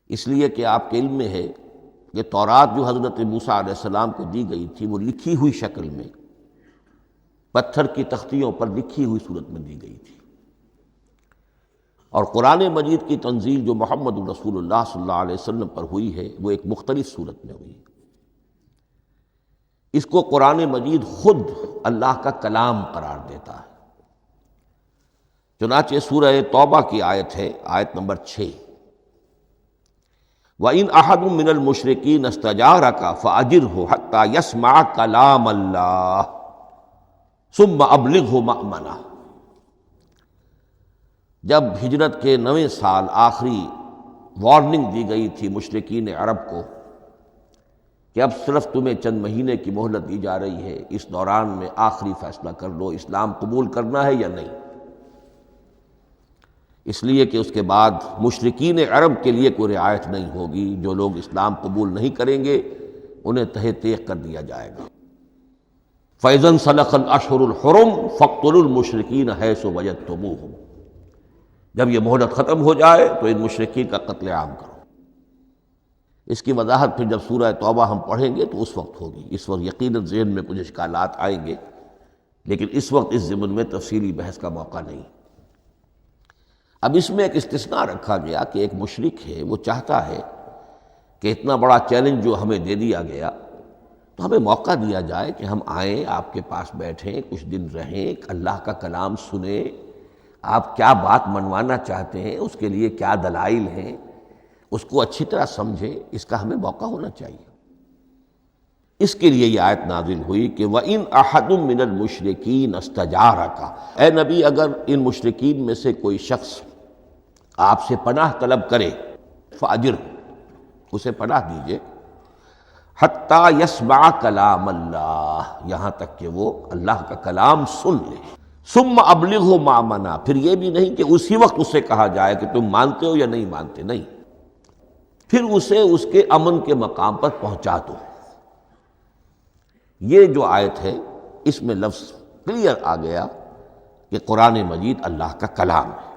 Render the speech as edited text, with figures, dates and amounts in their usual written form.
اس لیے کہ آپ کے علم میں ہے کہ تورات جو حضرت موسیٰ علیہ السلام کو دی گئی تھی وہ لکھی ہوئی شکل میں پتھر کی تختیوں پر لکھی ہوئی صورت میں دی گئی تھی، اور قرآن مجید کی تنزیل جو محمد رسول اللہ صلی اللہ علیہ وسلم پر ہوئی ہے وہ ایک مختلف صورت میں ہوئی ہے۔ اس کو قرآن مجید خود اللہ کا کلام قرار دیتا ہے۔ چنانچہ سورہ توبہ کی آیت ہے، آیت نمبر 6، وَإِنْ أَحَدٌ مِّنَ الْمُشْرِكِينَ اسْتَجَارَكَ فَأَجِرْهُ حَتَّى يَسْمَعَ كَلَامَ اللَّهِ ثُمَّ أَبْلِغْهُ مَأْمَنَهُ۔ جب ہجرت کے 9ویں سال آخری وارننگ دی گئی تھی مشرکین عرب کو کہ اب صرف تمہیں چند مہینے کی مہلت دی جا رہی ہے، اس دوران میں آخری فیصلہ کر لو اسلام قبول کرنا ہے یا نہیں، اس لیے کہ اس کے بعد مشرکین عرب کے لیے کوئی رعایت نہیں ہوگی، جو لوگ اسلام قبول نہیں کریں گے انہیں تہہ تیغ کر دیا جائے گا۔ فَإِذَا انْسَلَخَ الْأَشْهُرُ الْحُرُمُ فَاقْتُلُوا الْمُشْرِكِينَ حَيْثُ وَجَدتُّمُوهُمْ۔ جب یہ مہلت ختم ہو جائے تو ان مشرکین کا قتل عام کرو۔ اس کی وضاحت پھر جب سورہ توبہ ہم پڑھیں گے تو اس وقت ہوگی، اس وقت یقیناً ذہن میں کچھ اشکالات آئیں گے، لیکن اس وقت اس ضمن میں تفصیلی بحث کا موقع نہیں۔ اب اس میں ایک استثناء رکھا گیا کہ ایک مشرک ہے، وہ چاہتا ہے کہ اتنا بڑا چیلنج جو ہمیں دے دیا گیا تو ہمیں موقع دیا جائے کہ ہم آئیں، آپ کے پاس بیٹھیں، کچھ دن رہیں، اللہ کا کلام سنیں، آپ کیا بات منوانا چاہتے ہیں، اس کے لیے کیا دلائل ہیں، اس کو اچھی طرح سمجھیں، اس کا ہمیں موقع ہونا چاہیے۔ اس کے لیے یہ آیت نازل ہوئی کہ وَإِنْ أَحَدٌ مِّنَ الْمُشْرِكِينَ اسْتَجَارَكَ، اے نبی اگر ان مشرکین میں سے کوئی شخص آپ سے پناہ طلب کرے فَأَجِرْهُ، اسے پناہ دیجئے، حَتَّى يَسْمَعَ كَلَامَ اللَّهِ، یہاں تک کہ وہ اللہ کا کلام سن لے، ثُمَّ أَبْلِغْهُ مَأْمَنًا، پھر یہ بھی نہیں کہ اسی وقت اسے کہا جائے کہ تم مانتے ہو یا نہیں مانتے، نہیں، پھر اسے اس کے امن کے مقام پر پہنچا دو۔ یہ جو آیت ہے اس میں لفظ کلیئر آ گیا کہ قرآن مجید اللہ کا کلام ہے۔